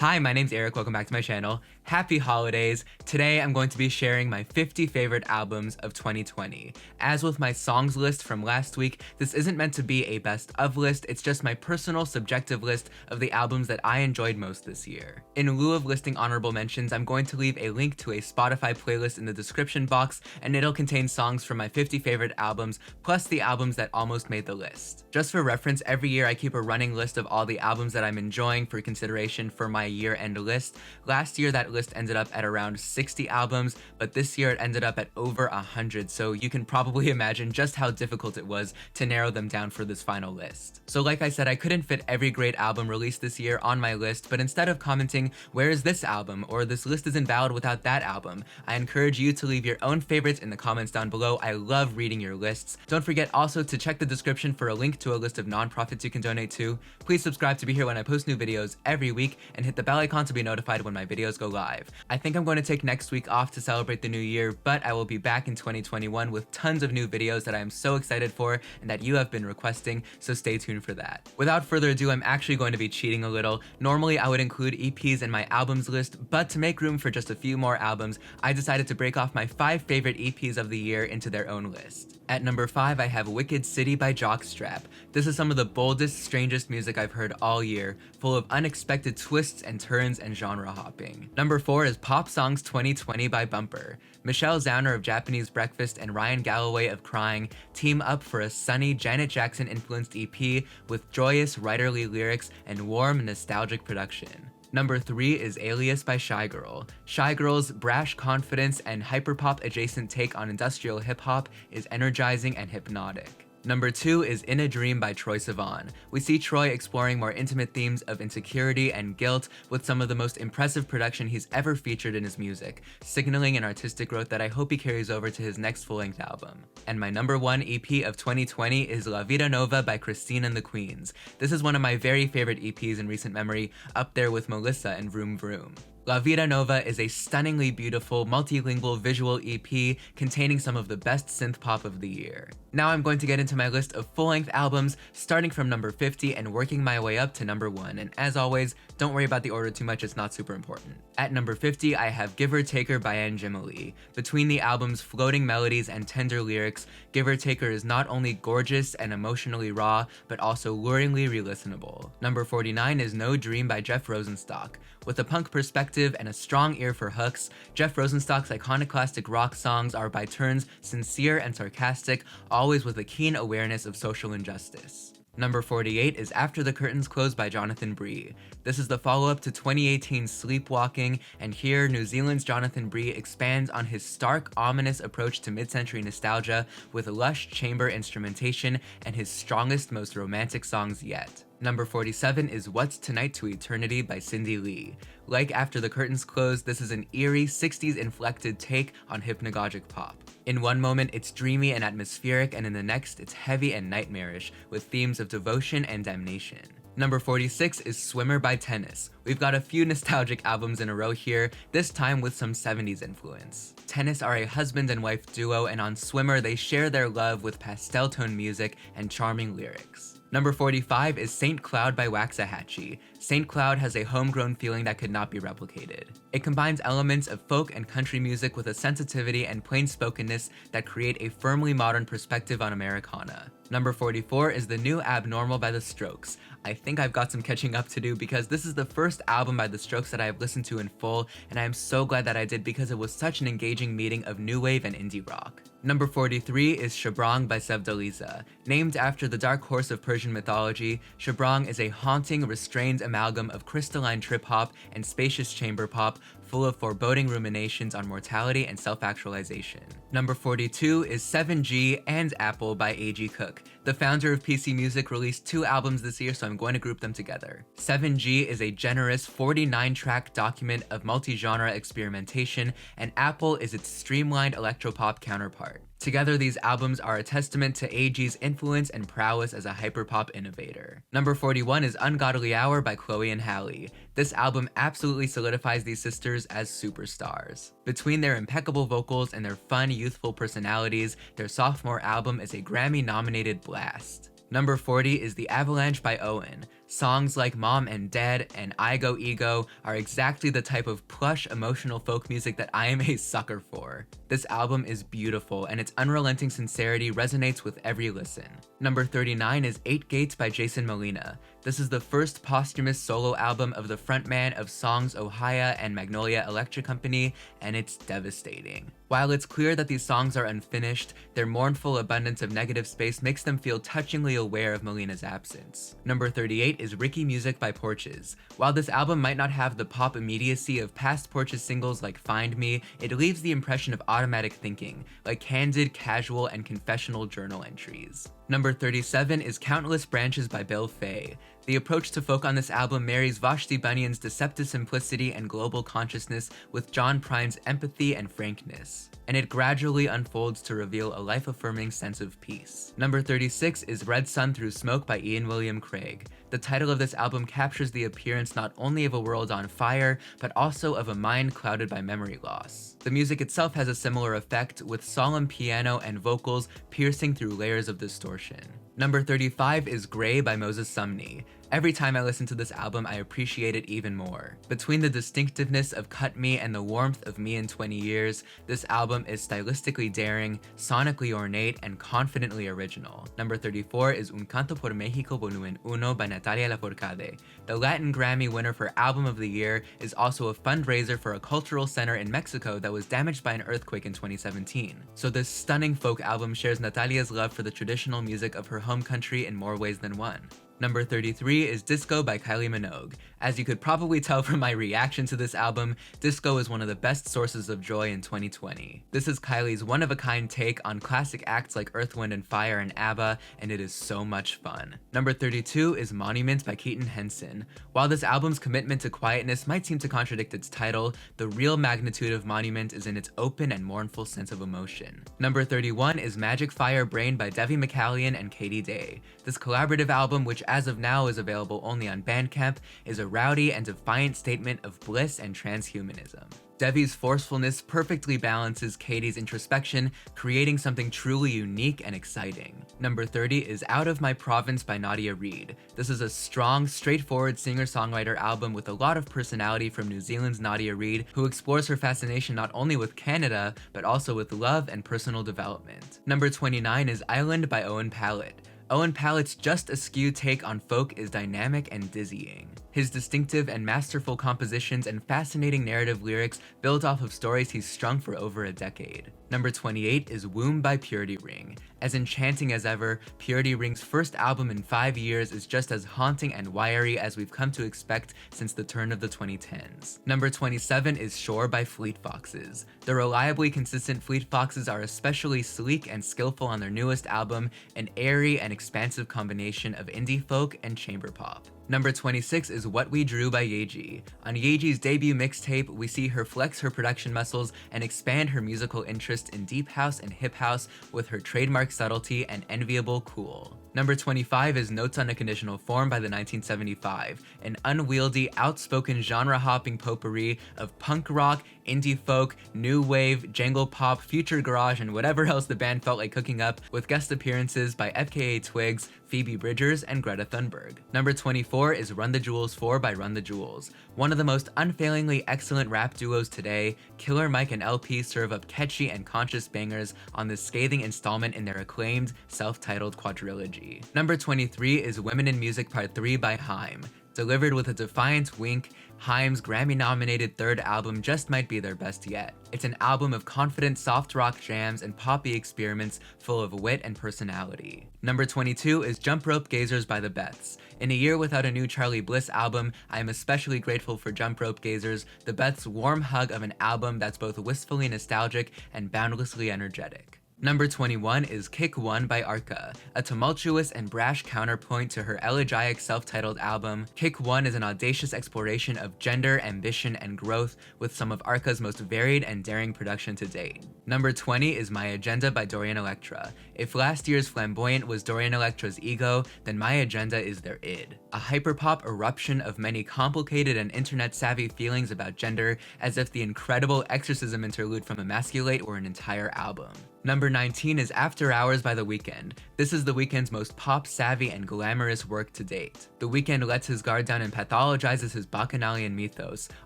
Hi, my name's Eric. Welcome back to my channel. Happy holidays. Today I'm going to be sharing my 50 favorite albums of 2020. As with my songs list from last week, this isn't meant to be a best of list, it's just my personal subjective list of the albums that I enjoyed most this year. In lieu of listing honorable mentions, I'm going to leave a link to a Spotify playlist in the description box, and it'll contain songs from my 50 favorite albums, plus the albums that almost made the list. Just for reference, every year I keep a running list of all the albums that I'm enjoying for consideration for my year-end list. Last year that list ended up at around 60 albums, but this year it ended up at over 100, so you can probably imagine just how difficult it was to narrow them down for this final list. So like I said, I couldn't fit every great album released this year on my list, but instead of commenting, where is this album, or this list isn't valid without that album, I encourage you to leave your own favorites in the comments down below. I love reading your lists. Don't forget also to check the description for a link to a list of nonprofits you can donate to. Please subscribe to be here when I post new videos every week, and hit the bell icon to be notified when my videos go live. I think I'm going to take next week off to celebrate the new year, but I will be back in 2021 with tons of new videos that I am so excited for and that you have been requesting, so stay tuned for that. Without further ado, I'm actually going to be cheating a little. Normally I would include EPs in my albums list, but to make room for just a few more albums, I decided to break off my 5 favorite EPs of the year into their own list. At number 5, I have Wicked City by Jockstrap. This is some of the boldest, strangest music I've heard all year, full of unexpected twists and turns and genre hopping. Number 4 is Pop Songs 2020 by Bumper. Michelle Zauner of Japanese Breakfast and Ryan Galloway of Crying team up for a sunny, Janet Jackson-influenced EP with joyous, writerly lyrics and warm, nostalgic production. Number 3 is Alias by Shygirl. Shygirl's brash confidence and hyperpop adjacent take on industrial hip-hop is energizing and hypnotic. Number 2 is In a Dream by Troye Sivan. We see Troy exploring more intimate themes of insecurity and guilt with some of the most impressive production he's ever featured in his music, signaling an artistic growth that I hope he carries over to his next full-length album. And my number 1 EP of 2020 is La Vida Nova by Christine and the Queens. This is one of my very favorite EPs in recent memory, up there with Melissa and Vroom Vroom. La Vida Nova is a stunningly beautiful, multilingual visual EP containing some of the best synth pop of the year. Now I'm going to get into my list of full-length albums, starting from number 50 and working my way up to number 1, and as always, don't worry about the order too much, it's not super important. At number 50, I have Give or Taker by Anjima Lee. Between the album's floating melodies and tender lyrics, Give or Taker is not only gorgeous and emotionally raw, but also luringly re-listenable. Number 49 is No Dream by Jeff Rosenstock. With a punk perspective and a strong ear for hooks, Jeff Rosenstock's iconoclastic rock songs are by turns sincere and sarcastic, always with a keen awareness of social injustice. Number 48 is After the Curtains Close by Jonathan Bree. This is the follow-up to 2018's Sleepwalking, and here New Zealand's Jonathan Bree expands on his stark, ominous approach to mid-century nostalgia with lush chamber instrumentation and his strongest, most romantic songs yet. Number 47 is What's Tonight to Eternity by Cindy Lee. Like After the Curtains Close, this is an eerie 60s inflected take on hypnagogic pop. In one moment it's dreamy and atmospheric, and in the next it's heavy and nightmarish with themes of devotion and damnation. Number 46 is Swimmer by Tennis. We've got a few nostalgic albums in a row here, this time with some 70s influence. Tennis are a husband and wife duo, and on Swimmer they share their love with pastel tone music and charming lyrics. Number 45 is Saint Cloud by Waxahachie. Saint Cloud has a homegrown feeling that could not be replicated. It combines elements of folk and country music with a sensitivity and plain-spokenness that create a firmly modern perspective on Americana. Number 44 is The New Abnormal by The Strokes. I think I've got some catching up to do because this is the first album by The Strokes that I have listened to in full, and I am so glad that I did because it was such an engaging meeting of new wave and indie rock. Number 43 is Shabrang by Sevdaliza. Named after the dark horse of Persian mythology, Shabrang is a haunting, restrained amalgam of crystalline trip-hop and spacious chamber pop, full of foreboding ruminations on mortality and self-actualization. Number 42 is 7G and Apple by A.G. Cook. The founder of PC Music released 2 albums this year, so I'm going to group them together. 7G is a generous 49-track document of multi-genre experimentation, and Apple is its streamlined electropop counterpart. Together, these albums are a testament to AG's influence and prowess as a hyperpop innovator. Number 41 is Ungodly Hour by Chloe and Halle. This album absolutely solidifies these sisters as superstars. Between their impeccable vocals and their fun, youthful personalities, their sophomore album is a Grammy-nominated blast. Number 40 is The Avalanche by Owen. Songs like Mom and Dad and I Go Ego are exactly the type of plush emotional folk music that I am a sucker for. This album is beautiful and its unrelenting sincerity resonates with every listen. Number 39 is 8 Gates by Jason Molina. This is the first posthumous solo album of the frontman of Songs Ohia and Magnolia Electric Company, and it's devastating. While it's clear that these songs are unfinished, their mournful abundance of negative space makes them feel touchingly aware of Molina's absence. Number 38 is Ricky Music by Porches. While this album might not have the pop immediacy of past Porches singles like Find Me, it leaves the impression of automatic thinking, like candid, casual, and confessional journal entries. Number 37 is Countless Branches by Bill Fay. The approach to folk on this album marries Vashti Bunyan's deceptive simplicity and global consciousness with John Prine's empathy and frankness, and it gradually unfolds to reveal a life-affirming sense of peace. Number 36 is Red Sun Through Smoke by Ian William Craig. The title of this album captures the appearance not only of a world on fire, but also of a mind clouded by memory loss. The music itself has a similar effect, with solemn piano and vocals piercing through layers of distortion. Number 35 is Gray by Moses Sumney. Every time I listen to this album, I appreciate it even more. Between the distinctiveness of Cut Me and the warmth of Me in 20 Years, this album is stylistically daring, sonically ornate, and confidently original. Number 34 is Un Canto por Mexico Volumen 1 by Natalia Lafourcade. The Latin Grammy winner for Album of the Year is also a fundraiser for a cultural center in Mexico that was damaged by an earthquake in 2017. So this stunning folk album shares Natalia's love for the traditional music of her home country in more ways than one. Number 33 is Disco by Kylie Minogue. As you could probably tell from my reaction to this album, disco is one of the best sources of joy in 2020. This is Kylie's one-of-a-kind take on classic acts like Earth, Wind & Fire and ABBA, and it is so much fun. Number 32 is Monument by Keaton Henson. While this album's commitment to quietness might seem to contradict its title, the real magnitude of Monument is in its open and mournful sense of emotion. Number 31 is Magic Fire Brain by Devi McCallion and Katie Day. This collaborative album, which as of now is available only on Bandcamp, is a rowdy and defiant statement of bliss and transhumanism. Devi's forcefulness perfectly balances Katie's introspection, creating something truly unique and exciting. Number 30 is Out of My Province by Nadia Reid. This is a strong, straightforward singer-songwriter album with a lot of personality from New Zealand's Nadia Reid, who explores her fascination not only with Canada, but also with love and personal development. Number 29 is Island by Owen Pallett. Owen Pallett's just askew take on folk is dynamic and dizzying. His distinctive and masterful compositions and fascinating narrative lyrics build off of stories he's strung for over a decade. Number 28 is Womb by Purity Ring. As enchanting as ever, Purity Ring's first album in 5 years is just as haunting and wiry as we've come to expect since the turn of the 2010s. Number 27 is Shore by Fleet Foxes. The reliably consistent Fleet Foxes are especially sleek and skillful on their newest album, an airy and expansive combination of indie folk and chamber pop. Number 26 is What We Drew by Yeji. On Yeji's debut mixtape, we see her flex her production muscles and expand her musical interest in deep house and hip house with her trademark subtlety and enviable cool. Number 25 is Notes on a Conditional Form by the 1975, an unwieldy, outspoken genre-hopping potpourri of punk rock, indie folk, new wave, jangle pop, future garage, and whatever else the band felt like cooking up, with guest appearances by FKA Twigs, Phoebe Bridgers, and Greta Thunberg. Number 24 is Run the Jewels 4 by Run the Jewels. One of the most unfailingly excellent rap duos today, Killer Mike and LP serve up catchy and conscious bangers on this scathing installment in their acclaimed, self-titled quadrilogy. Number 23 is Women in Music Part 3 by Haim. Delivered with a defiant wink, Haim's Grammy-nominated third album just might be their best yet. It's an album of confident soft rock jams and poppy experiments full of wit and personality. Number 22 is Jump Rope Gazers by the Beths. In a year without a new Charlie Bliss album, I am especially grateful for Jump Rope Gazers, the Beths' warm hug of an album that's both wistfully nostalgic and boundlessly energetic. Number 21 is Kick 1 by Arca, a tumultuous and brash counterpoint to her elegiac self-titled album. Kick 1 is an audacious exploration of gender, ambition, and growth with some of Arca's most varied and daring production to date. Number 20 is My Agenda by Dorian Electra. If last year's Flamboyant was Dorian Electra's ego, then My Agenda is their id. A hyperpop eruption of many complicated and internet-savvy feelings about gender, as if the incredible Exorcism interlude from Emasculate were an entire album. Number Number 19 is After Hours by The Weeknd. This is The Weeknd's most pop-savvy and glamorous work to date. The Weeknd lets his guard down and pathologizes his bacchanalian mythos,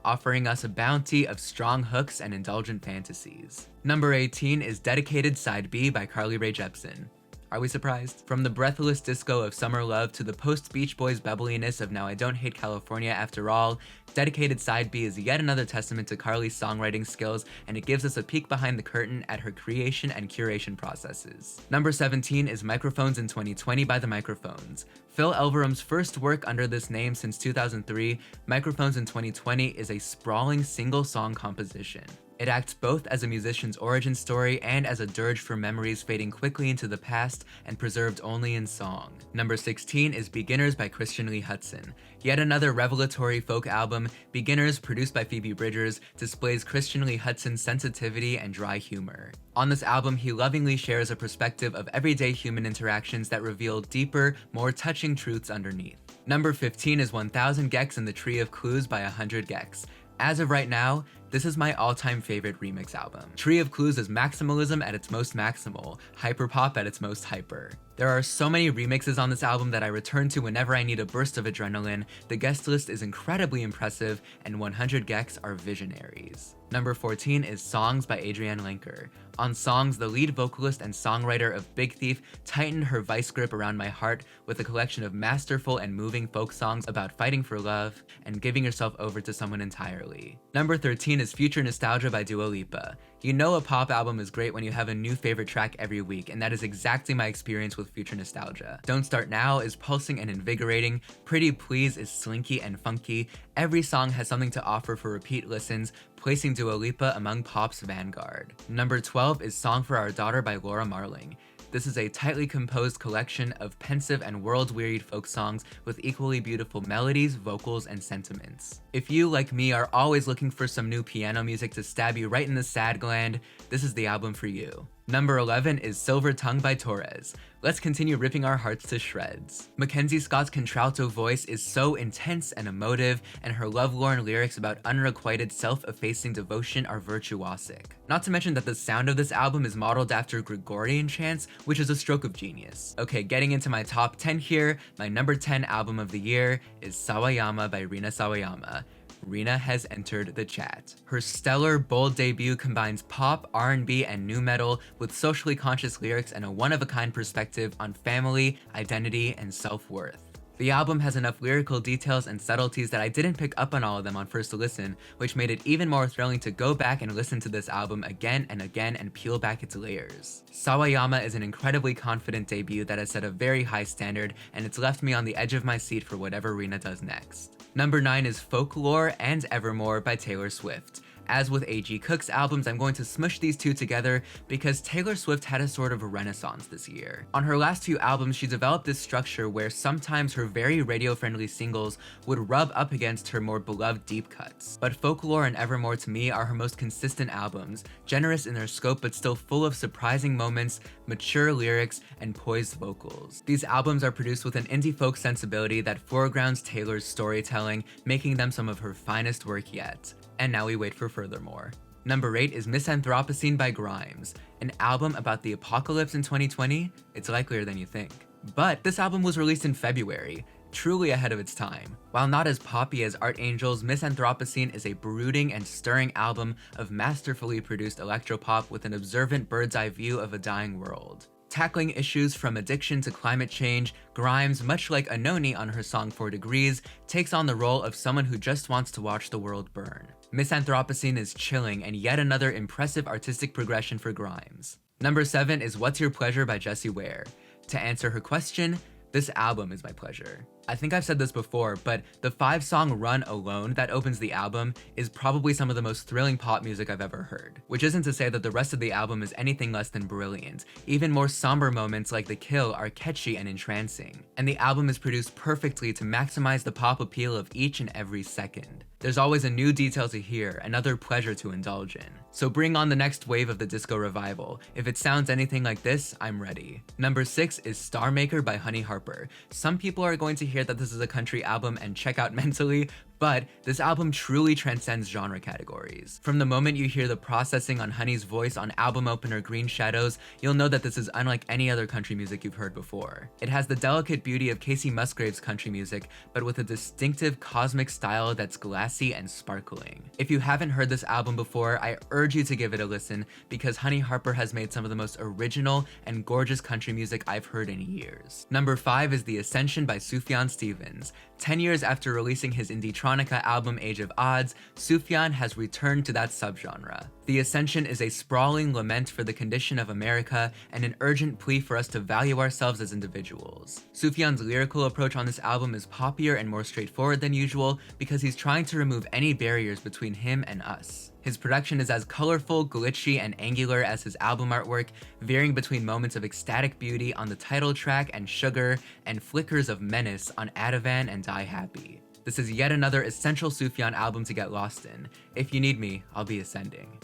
offering us a bounty of strong hooks and indulgent fantasies. Number 18 is Dedicated Side B by Carly Rae Jepsen. Are we surprised? From the breathless disco of Summer Love to the post-Beach Boys bebbliness of Now I Don't Hate California After All, Dedicated Side B is yet another testament to Carly's songwriting skills, and it gives us a peek behind the curtain at her creation and curation processes. Number 17 is Microphones in 2020 by The Microphones. Phil Elverum's first work under this name since 2003, Microphones in 2020 is a sprawling single-song composition. It acts both as a musician's origin story and as a dirge for memories fading quickly into the past and preserved only in song. Number 16 is Beginners by Christian Lee Hutson. Yet another revelatory folk album, Beginners, produced by Phoebe Bridgers, displays Christian Lee Hutson's sensitivity and dry humor. On this album, he lovingly shares a perspective of everyday human interactions that reveal deeper, more touching truths underneath. Number 15 is 1000 gecs and the Tree of Clues by 100 gecs. As of right now, this is my all-time favorite remix album. Tree of Clues is maximalism at its most maximal, hyperpop at its most hyper. There are so many remixes on this album that I return to whenever I need a burst of adrenaline. The guest list is incredibly impressive, and 100 gecs are visionaries. Number 14 is Songs by Adrienne Lenker. On Songs, the lead vocalist and songwriter of Big Thief tightened her vice grip around my heart with a collection of masterful and moving folk songs about fighting for love and giving yourself over to someone entirely. Number 13 is Future Nostalgia by Dua Lipa. You know a pop album is great when you have a new favorite track every week, and that is exactly my experience with Future Nostalgia. Don't Start Now is pulsing and invigorating, Pretty Please is slinky and funky, every song has something to offer for repeat listens, placing Dua Lipa among pop's vanguard. Number 12 is Song for Our Daughter by Laura Marling. This is a tightly composed collection of pensive and world-wearied folk songs with equally beautiful melodies, vocals, and sentiments. If you, like me, are always looking for some new piano music to stab you right in the sad gland, this is the album for you. Number 11 is Silver Tongue by Torres. Let's continue ripping our hearts to shreds. Mackenzie Scott's contralto voice is so intense and emotive, and her lovelorn lyrics about unrequited self-effacing devotion are virtuosic. Not to mention that the sound of this album is modeled after Gregorian chants, which is a stroke of genius. Okay, getting into my top 10 here, my number 10 album of the year is Sawayama by Rina Sawayama. Rina has entered the chat. Her stellar, bold debut combines pop, R&B, and nu metal with socially conscious lyrics and a one-of-a-kind perspective on family, identity, and self-worth. The album has enough lyrical details and subtleties that I didn't pick up on all of them on first listen, which made it even more thrilling to go back and listen to this album again and again and peel back its layers. Sawayama is an incredibly confident debut that has set a very high standard, and it's left me on the edge of my seat for whatever Rina does next. Number 9 is Folklore and Evermore by Taylor Swift. As with A.G. Cook's albums, I'm going to smush these two together because Taylor Swift had a sort of a renaissance this year. On her last few albums, she developed this structure where sometimes her very radio-friendly singles would rub up against her more beloved deep cuts. But Folklore and Evermore to me are her most consistent albums, generous in their scope but still full of surprising moments, mature lyrics, and poised vocals. These albums are produced with an indie folk sensibility that foregrounds Taylor's storytelling, making them some of her finest work yet. And now we wait for furthermore. Number 8 is Misanthropocene by Grimes. An album about the apocalypse in 2020? It's likelier than you think. But this album was released in February, truly ahead of its time. While not as poppy as Art Angels, Misanthropocene is a brooding and stirring album of masterfully produced electropop with an observant bird's-eye view of a dying world. Tackling issues from addiction to climate change, Grimes, much like Anoni on her song 4 Degrees, takes on the role of someone who just wants to watch the world burn. Misanthropocene is chilling and yet another impressive artistic progression for Grimes. Number 7 is What's Your Pleasure by Jessie Ware. To answer her question, this album is my pleasure. I think I've said this before, but the 5-song run alone that opens the album is probably some of the most thrilling pop music I've ever heard. Which isn't to say that the rest of the album is anything less than brilliant. Even more somber moments like The Kill are catchy and entrancing. And the album is produced perfectly to maximize the pop appeal of each and every second. There's always a new detail to hear, another pleasure to indulge in. So bring on the next wave of the disco revival. If it sounds anything like this, I'm ready. Number 6 is Star Maker by Honey Harper. Some people are going to hear that this is a country album and check out mentally, But this album truly transcends genre categories. From the moment you hear the processing on Honey's voice on album opener Green Shadows, you'll know that this is unlike any other country music you've heard before. It has the delicate beauty of Casey Musgrave's country music, but with a distinctive cosmic style that's glassy and sparkling. If you haven't heard this album before, I urge you to give it a listen because Honey Harper has made some of the most original and gorgeous country music I've heard in years. Number 5 is The Ascension by Sufjan Stevens. 10 years after releasing his indie-tronica album Age of Odds, Sufjan has returned to that subgenre. The Ascension is a sprawling lament for the condition of America and an urgent plea for us to value ourselves as individuals. Sufjan's lyrical approach on this album is poppier and more straightforward than usual because he's trying to remove any barriers between him and us. His production is as colorful, glitchy, and angular as his album artwork, varying between moments of ecstatic beauty on the title track and Sugar, and flickers of menace on Ativan and Die Happy. This is yet another essential Sufjan album to get lost in. If you need me, I'll be ascending.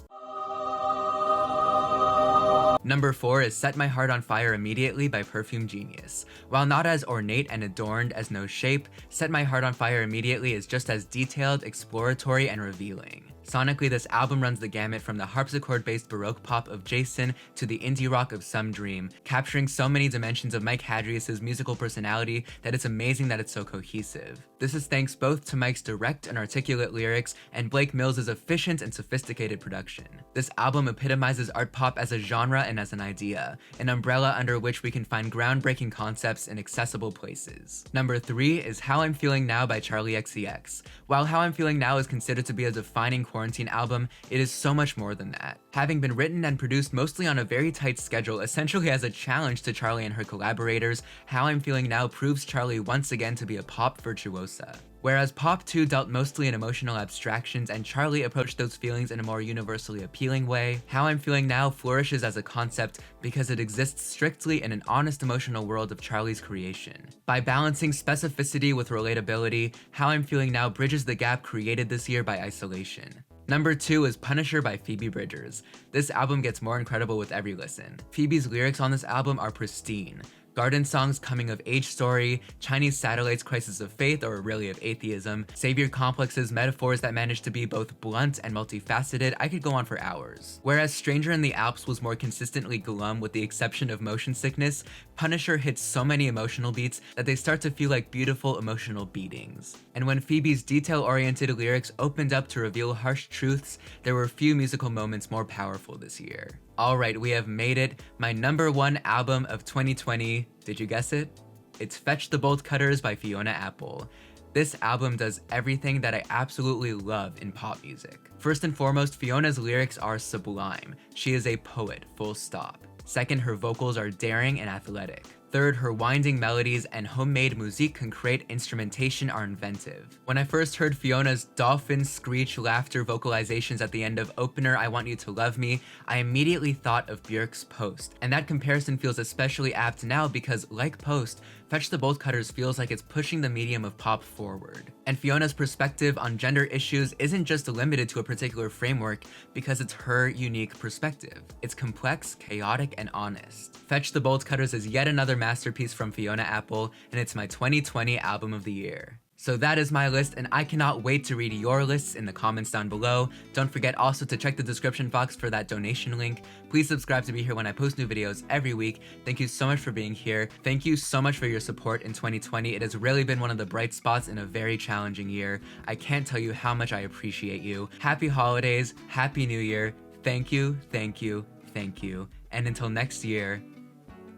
Number 4 is Set My Heart on Fire Immediately by Perfume Genius. While not as ornate and adorned as No Shape, Set My Heart on Fire Immediately is just as detailed, exploratory, and revealing. Sonically, this album runs the gamut from the harpsichord-based Baroque pop of Jason to the indie rock of Some Dream, capturing so many dimensions of Mike Hadrius' musical personality that it's amazing that it's so cohesive. This is thanks both to Mike's direct and articulate lyrics and Blake Mills' efficient and sophisticated production. This album epitomizes art pop as a genre and as an idea, an umbrella under which we can find groundbreaking concepts in accessible places. Number 3 is How I'm Feeling Now by Charli XCX. While How I'm Feeling Now is considered to be a defining quarantine album, it is so much more than that. Having been written and produced mostly on a very tight schedule, essentially as a challenge to Charli and her collaborators, How I'm Feeling Now proves Charli once again to be a pop virtuosa. Whereas Pop 2 dealt mostly in emotional abstractions and Charli approached those feelings in a more universally appealing way, How I'm Feeling Now flourishes as a concept because it exists strictly in an honest emotional world of Charli's creation. By balancing specificity with relatability, How I'm Feeling Now bridges the gap created this year by isolation. Number 2 is Punisher by Phoebe Bridgers. This album gets more incredible with every listen. Phoebe's lyrics on this album are pristine. Garden Song's coming of age story, Chinese Satellite's crisis of faith, or really of atheism, Savior Complex's metaphors that manage to be both blunt and multifaceted, I could go on for hours. Whereas Stranger in the Alps was more consistently glum with the exception of Motion Sickness, Punisher hits so many emotional beats that they start to feel like beautiful emotional beatings. And when Phoebe's detail-oriented lyrics opened up to reveal harsh truths, there were few musical moments more powerful this year. Alright, we have made it. My number 1 album of 2020, did you guess it? It's Fetch the Bolt Cutters by Fiona Apple. This album does everything that I absolutely love in pop music. First and foremost, Fiona's lyrics are sublime. She is a poet, full stop. Second, her vocals are daring and athletic. Third, her winding melodies and homemade musique concrete instrumentation are inventive. When I first heard Fiona's dolphin screech laughter vocalizations at the end of Opener I Want You to Love Me, I immediately thought of Björk's Post. And that comparison feels especially apt now because, like Post, Fetch the Bolt Cutters feels like it's pushing the medium of pop forward. And Fiona's perspective on gender issues isn't just limited to a particular framework because it's her unique perspective. It's complex, chaotic, and honest. Fetch the Bolt Cutters is yet another masterpiece from Fiona Apple, and it's my 2020 album of the year. So that is my list, and I cannot wait to read your lists in the comments down below. Don't forget also to check the description box for that donation link. Please subscribe to be here when I post new videos every week. Thank you so much for being here. Thank you so much for your support in 2020. It has really been one of the bright spots in a very challenging year. I can't tell you how much I appreciate you. Happy holidays, Happy New Year. Thank you, thank you, thank you. And until next year,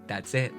that's it.